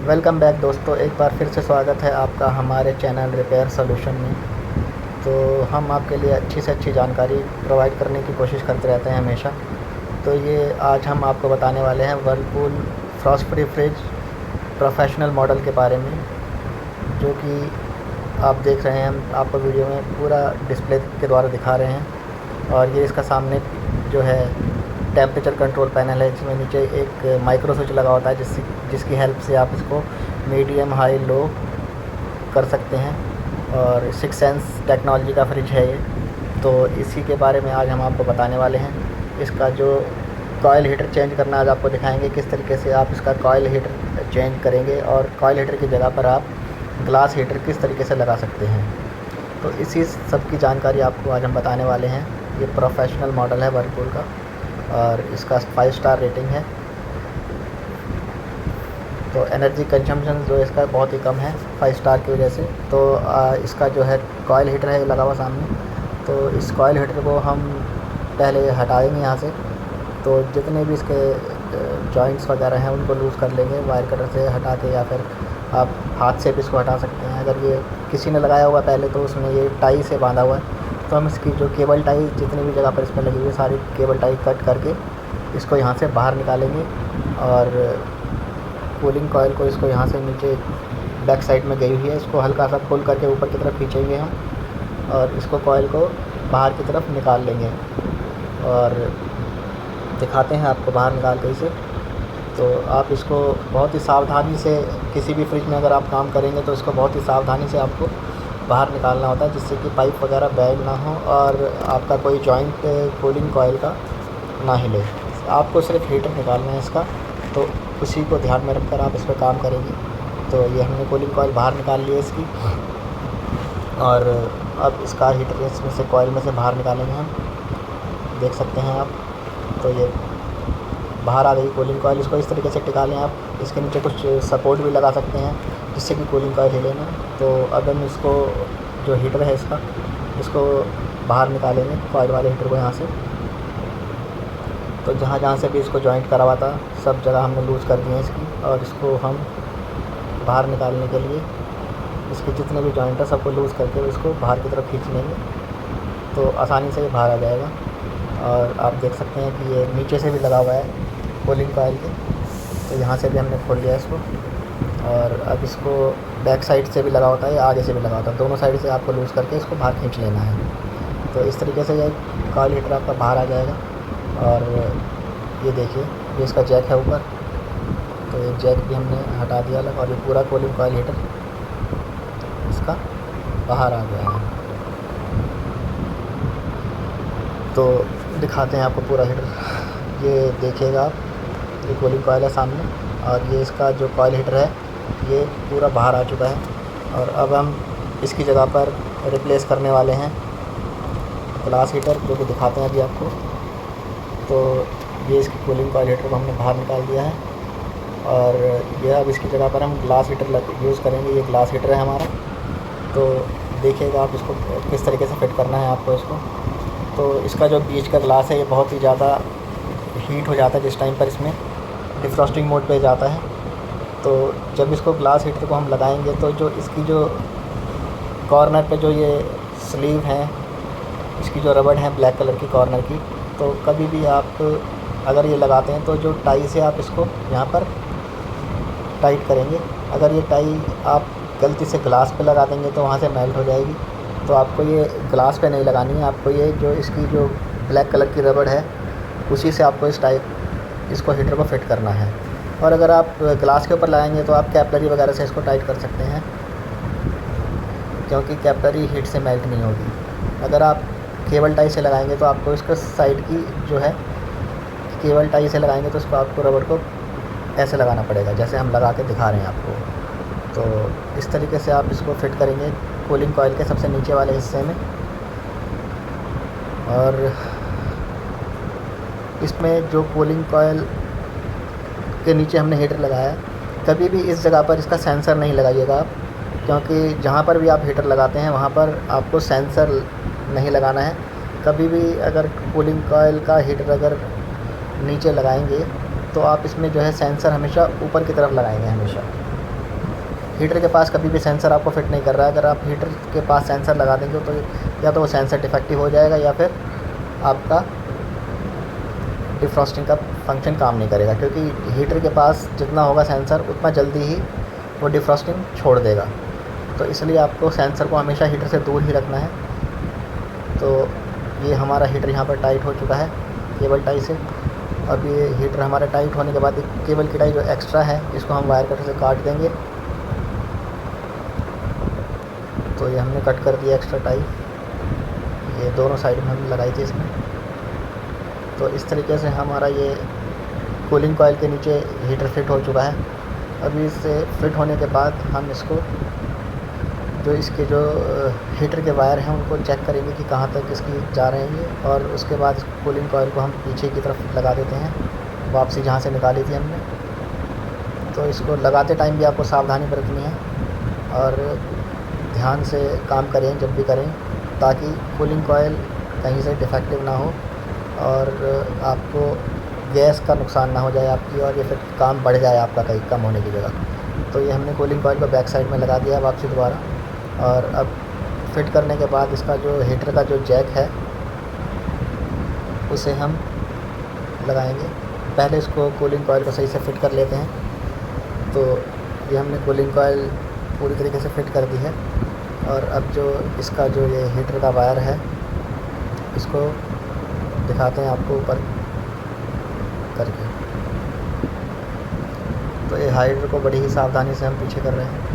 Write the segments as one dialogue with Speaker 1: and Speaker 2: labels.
Speaker 1: Welcome back दोस्तों, एक बार फिर से स्वागत है आपका हमारे चैनल रिपेयर सॉल्यूशन में। तो हम आपके लिए अच्छी से अच्छी जानकारी प्रोवाइड करने की कोशिश करते रहते हैं हमेशा। तो ये आज हम आपको बताने वाले हैं Whirlpool Frost free fridge professional model के बारे में, जो कि आप देख रहे हैं। हम आपको वीडियो में पूरा डिस्प्ले के द्वारा दिखा रहे हैं। और ये इसका सामने जो है टेम्परेचर कंट्रोल पैनल है, जिसमें नीचे एक माइक्रो स्विच लगा होता है, जिसकी हेल्प से आप इसको मीडियम हाई लो कर सकते हैं। और 6 सेंस टेक्नोलॉजी का फ्रिज है ये। तो इसी के बारे में आज हम आपको बताने वाले हैं। इसका जो कॉयल हीटर चेंज करना आज आपको दिखाएंगे, किस तरीके से आप इसका कॉयल हीटर चेंज करेंगे और कॉयल हीटर की जगह पर आप ग्लास हीटर किस तरीके से लगा सकते हैं। तो इसी सब की जानकारी आपको आज हम बताने वाले हैं। ये प्रोफेशनल मॉडल है वर्लपूल का और इसका 5 स्टार रेटिंग है। तो एनर्जी कंजम्पशन जो इसका बहुत ही कम है 5 स्टार की वजह से। तो इसका जो है कॉयल हीटर है लगा हुआ सामने। तो इस कॉयल हीटर को हम पहले हटाएंगे यहाँ से। तो जितने भी इसके जॉइंट्स वगैरह हैं उनको लूज़ कर लेंगे वायर कटर से हटा के, या फिर आप हाथ से भी इसको हटा सकते हैं। अगर ये किसी ने लगाया हुआ पहले तो उसमें ये टाई से बांधा हुआ है, तो हम इसकी जो केबल टाई जितनी भी जगह पर इसमें लगी हुई है सारी केबल टाई कट करके इसको यहाँ से बाहर निकालेंगे। और कूलिंग कॉयल को इसको यहाँ से नीचे बैक साइड में गई हुई है, इसको हल्का सा पुल करके ऊपर की तरफ खींचेंगे हम, और इसको कॉयल को बाहर की तरफ निकाल लेंगे। और दिखाते हैं आपको बाहर निकाल के इसे। तो आप इसको बहुत ही सावधानी से, किसी भी फ्रिज में अगर आप काम करेंगे तो इसको बहुत ही सावधानी से आपको बाहर निकालना होता है, जिससे कि पाइप वगैरह बैग ना हो और आपका कोई जॉइंट कूलिंग कॉयल का ना हिले। आपको सिर्फ हीटर निकालना है इसका, तो उसी को ध्यान में रखकर आप इस पर काम करेंगे। तो ये हमने कूलिंग कॉयल बाहर निकाल ली है इसकी, और अब इसका हीटर इसमें से कॉयल में से बाहर निकालेंगे हम। देख सकते हैं आप, तो ये बाहर आ गई कूलिंग कॉयल। इसको इस तरीके से टिका लें आप। इसके नीचे कुछ सपोर्ट भी लगा सकते हैं जिससे कि कूलिंग कॉयल हिले ना। तो अब हम इसको, जो हीटर है इसको बाहर निकालेंगे कॉयल वाले हीटर को यहाँ से। तो जहाँ जहाँ से भी इसको जॉइंट करा हुआ था सब जगह हमने लूज़ कर दिए इसकी, और इसको हम बाहर निकालने के लिए इसके जितने भी जॉइंट है सबको लूज़ करके इसको बाहर की तरफ खींच लेंगे, तो आसानी से ये बाहर आ जाएगा। और आप देख सकते हैं कि ये नीचे से भी लगा हुआ है कूलिंग कॉयल के, तो यहाँ से भी हमने खोल लिया इसको। और अब इसको बैक साइड से भी लगा होता है, आगे से भी लगा होता है, दोनों साइड से आपको लूज़ करके इसको बाहर खींच लेना है। तो इस तरीके से ये कॉयल हीटर आपका बाहर आ जाएगा। और ये देखिए, ये इसका जैक है ऊपर, तो ये जैक भी हमने हटा दिया अलग, और ये पूरा कूलिंग कॉयल हीटर इसका बाहर आ गया है। तो दिखाते हैं आपको पूरा हीटर। ये देखिएगा आप, ये कूलिंग कॉयल है सामने, और ये इसका जो कॉयल हीटर है ये पूरा बाहर आ चुका है। और अब हम इसकी जगह पर रिप्लेस करने वाले हैं ग्लास हीटर, जो कि दिखाते हैं अभी आपको। तो ये इसकी कूलिंग कॉयल हीटर को हमने बाहर निकाल दिया है, और ये अब इसकी जगह पर हम ग्लास हीटर यूज़ करेंगे। ये ग्लास हीटर है हमारा। तो देखिएगा आप इसको किस तरीके से फिट करना है आपको इसको। तो इसका जो बीच का ग्लास है ये बहुत ही ज़्यादा हीट हो जाता है जिस टाइम पर इसमें डिफ्रॉस्टिंग मोड पे जाता है। तो जब इसको ग्लास हीटर को हम लगाएंगे तो जो इसकी जो कॉर्नर पे जो ये स्लीव है, इसकी जो रबड़ है ब्लैक कलर की कॉर्नर की, तो कभी भी आप अगर ये लगाते हैं तो जो टाई से आप इसको यहाँ पर टाइट करेंगे, अगर ये टाई आप गलती से ग्लास पे लगा देंगे तो वहाँ से मेल्ट हो जाएगी। तो आपको ये ग्लास पे नहीं लगानी है, आपको ये जो इसकी जो ब्लैक कलर की रबड़ है उसी से आपको इसको हीटर को फिट करना है। और अगर आप ग्लास के ऊपर लगाएंगे तो आप कैपलरी वगैरह से इसको टाइट कर सकते हैं, क्योंकि कैपलरी हीट से मेल्ट नहीं होगी। अगर आप केबल टाई से लगाएंगे तो आपको इसको साइड की जो है केबल टाई से लगाएंगे तो उसको आपको रबड़ को ऐसे लगाना पड़ेगा, जैसे हम लगा के दिखा रहे हैं आपको। तो इस तरीके से आप इसको फिट करेंगे कूलिंग कॉयल के सबसे नीचे वाले हिस्से में। और इसमें जो कूलिंग कॉयल के नीचे हमने हीटर लगाया है, कभी भी इस जगह पर इसका सेंसर नहीं लगाइएगा आप, क्योंकि जहाँ पर भी आप हीटर लगाते हैं वहाँ पर आपको सेंसर नहीं लगाना है। कभी भी अगर कूलिंग कॉयल का हीटर अगर नीचे लगाएंगे तो आप इसमें जो है सेंसर हमेशा ऊपर की तरफ लगाएंगे हमेशा। हीटर के पास कभी भी सेंसर आपको फिट नहीं कर रहा है। अगर आप हीटर के पास सेंसर लगा देंगे तो या तो वो सेंसर डिफेक्टिव हो जाएगा या फिर आपका डिफ्रॉस्टिंग का फंक्शन काम नहीं करेगा, क्योंकि हीटर के पास जितना होगा सेंसर उतना जल्दी ही वो डिफ्रॉस्टिंग छोड़ देगा। तो इसलिए आपको सेंसर को हमेशा हीटर से दूर ही रखना है। तो ये हमारा हीटर यहाँ पर टाइट हो चुका है केबल टाई से। अब ये हीटर हमारा टाइट होने के बाद केबल की टाई जो एक्स्ट्रा है इसको हम वायर कटर से काट देंगे। तो ये हमने कट कर दिया एक्स्ट्रा टाई, ये दोनों साइड में हमने लगाई थी इसमें। तो इस तरीके से हमारा ये कूलिंग कॉइल के नीचे हीटर फिट हो चुका है। अभी इससे फिट होने के बाद हम इसको जो इसके जो हीटर के वायर हैं उनको चेक करेंगे कि कहाँ तक इसकी जा रहे हैं ये, और उसके बाद कूलिंग कॉइल को हम पीछे की तरफ लगा देते हैं, वापसी जहाँ से निकाली थी हमने। तो इसको लगाते टाइम भी आपको सावधानी बरतनी है और ध्यान से काम करें जब भी करें, ताकि कूलिंग कॉइल कहीं से डिफेक्टिव ना हो और आपको गैस का नुकसान ना हो जाए आपकी, और ये फिर काम बढ़ जाए आपका कहीं कम होने की जगह। तो ये हमने कूलिंग कॉइल को बैक साइड में लगा दिया वापसी दोबारा। और अब फिट करने के बाद इसका जो हीटर का जो जैक है उसे हम लगाएंगे। पहले इसको कूलिंग कॉइल को सही से फिट कर लेते हैं। तो ये हमने कूलिंग कॉइल पूरी तरीके से फिट कर दी है। और अब जो इसका जो ये हीटर का वायर है इसको दिखाते हैं आपको ऊपर करके। तो ये हीटर को बड़ी ही सावधानी से हम पीछे कर रहे हैं।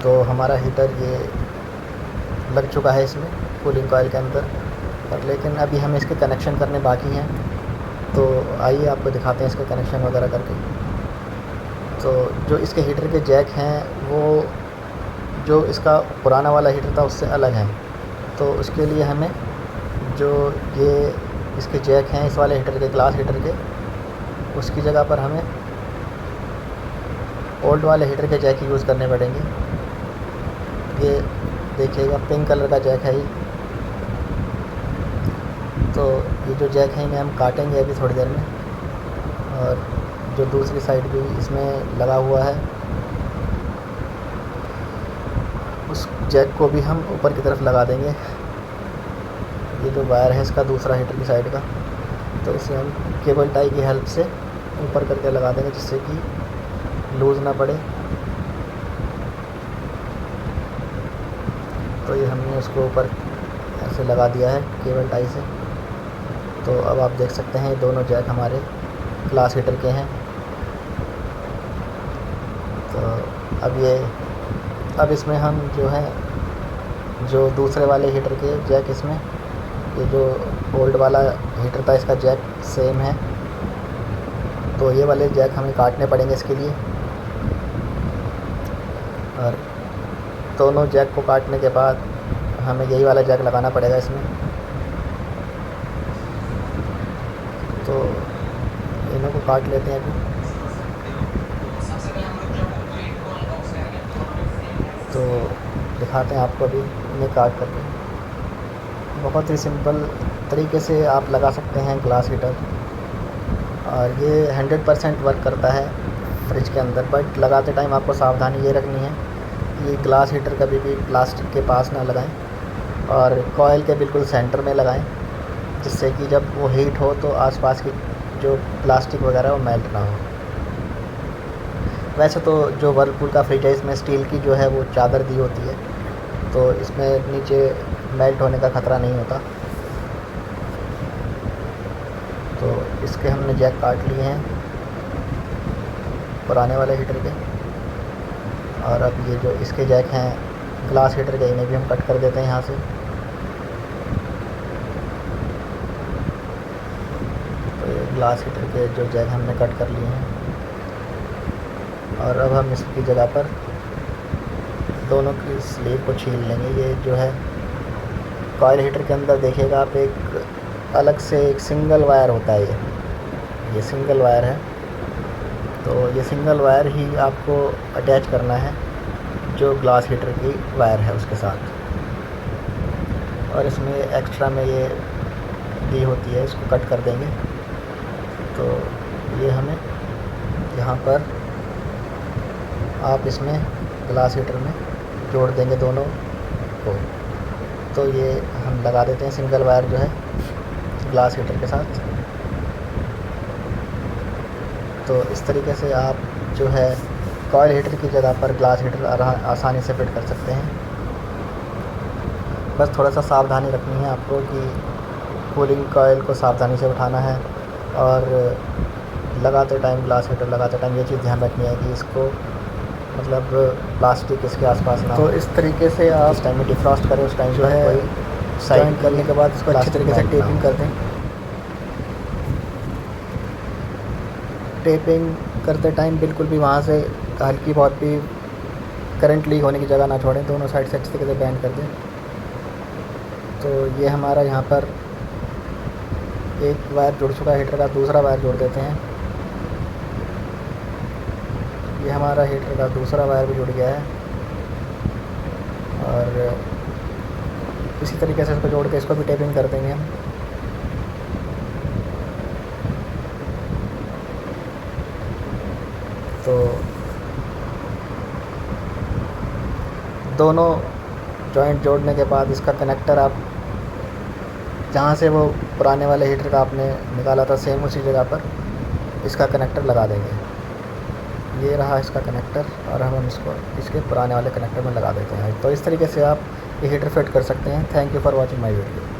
Speaker 1: तो हमारा हीटर ये लग चुका है इसमें कूलिंग कॉइल के अंदर, पर लेकिन अभी हमें इसके कनेक्शन करने बाकी हैं। तो आइए आपको दिखाते हैं इसके कनेक्शन वगैरह करके। तो जो इसके हीटर के जैक हैं वो जो इसका पुराना वाला हीटर था उससे अलग हैं। तो उसके लिए हमें जो ये इसके जैक हैं इस वाले हीटर के, ग्लास हीटर के, उसकी जगह पर हमें ओल्ड वाले हीटर के जैक यूज़ करने पड़ेंगे। ये देखिएगा पिंक कलर का जैक है ये। तो ये जो जैक है इन्हें हम काटेंगे अभी थोड़ी देर में, और जो दूसरी साइड भी इसमें लगा हुआ है उस जैक को भी हम ऊपर की तरफ लगा देंगे। ये जो वायर है इसका दूसरा हीटर की साइड का, तो इसे हम केबल टाई की हेल्प से ऊपर करके लगा देंगे जिससे कि लूज़ ना पड़े। तो ये हमने उसको ऊपर ऐसे लगा दिया है केबल टाई से। तो अब आप देख सकते हैं ये दोनों जैक हमारे ग्लास हीटर के हैं। तो अब इसमें हम जो है जो दूसरे वाले हीटर के जैक, इसमें ये जो ओल्ड वाला हीटर था इसका जैक सेम है। तो ये वाले जैक हमें काटने पड़ेंगे इसके लिए, और दोनों जैक को काटने के बाद हमें यही वाला जैक लगाना पड़ेगा इसमें। तो इन्हों को काट लेते हैं अभी। तो दिखाते हैं आपको अभी इन्हें काट करके। बहुत ही सिंपल तरीके से आप लगा सकते हैं ग्लास हीटर, और ये 100% वर्क करता है फ्रिज के अंदर। बट लगाते टाइम आपको सावधानी ये रखनी है, ये ग्लास हीटर कभी भी प्लास्टिक के पास ना लगाएं और कॉइल के बिल्कुल सेंटर में लगाएं, जिससे कि जब वो हीट हो तो आसपास की जो प्लास्टिक वगैरह वो मेल्ट ना हो। वैसे तो जो वर्लपूल का फ्रिज है इसमें स्टील की जो है वो चादर दी होती है, तो इसमें नीचे मेल्ट होने का ख़तरा नहीं होता। तो इसके हमने जैक काट लिए हैं पुराने वाले हीटर के, और अब ये जो इसके जैक हैं ग्लास हीटर के, इन्हें भी हम कट कर देते हैं यहाँ से। तो ये ग्लास हीटर के जो जैक हमने कट कर लिए हैं, और अब हम इसकी जगह पर दोनों की स्लीव को छील लेंगे। ये जो है कॉइल हीटर के अंदर देखिएगा आप एक अलग से एक सिंगल वायर होता है, ये सिंगल वायर है। तो ये सिंगल वायर ही आपको अटैच करना है जो ग्लास हीटर की वायर है उसके साथ, और इसमें एक्स्ट्रा में ये दी होती है, इसको कट कर देंगे। तो ये हमें यहाँ पर आप इसमें ग्लास हीटर में जोड़ देंगे दोनों को। तो ये हम लगा देते हैं सिंगल वायर जो है ग्लास हीटर के साथ। तो इस तरीके से आप जो है कॉइल हीटर की जगह पर ग्लास हीटर आसानी से फिट कर सकते हैं। बस थोड़ा सा सावधानी रखनी है आपको कि कूलिंग कॉइल को सावधानी से उठाना है, और लगाते टाइम ग्लास हीटर लगाते टाइम ये चीज़ ध्यान रखनी है कि इसको मतलब प्लास्टिक इसके आसपास ना। तो इस तरीके से आप इस टाइम में डिफ्रॉस्ट करें, उस टाइम जो है साइड करने के बाद इसको अच्छी तरीके से टेपिंग कर दें। टेपिंग करते टाइम बिल्कुल भी वहाँ से हल्की बहुत भी करंट लीक होने की जगह ना छोड़ें, दोनों साइड से अच्छी तरीके से बैंड कर दें। तो ये हमारा यहाँ पर एक वायर जुड़ चुका है हीटर का, दूसरा वायर जोड़ देते हैं। ये हमारा हीटर का दूसरा वायर भी जुड़ गया है, और इसी तरीके से इसको जोड़ के इसको भी टेपिंग कर देंगे हम। तो दोनों जॉइंट जोड़ने के बाद इसका कनेक्टर आप जहाँ से वो पुराने वाले हीटर का आपने निकाला था सेम उसी जगह पर इसका कनेक्टर लगा देंगे। ये रहा इसका कनेक्टर, और हम इसको इसके पुराने वाले कनेक्टर में लगा देते हैं। तो इस तरीके से आप ये हीटर फिट कर सकते हैं। Thank you for watching my video.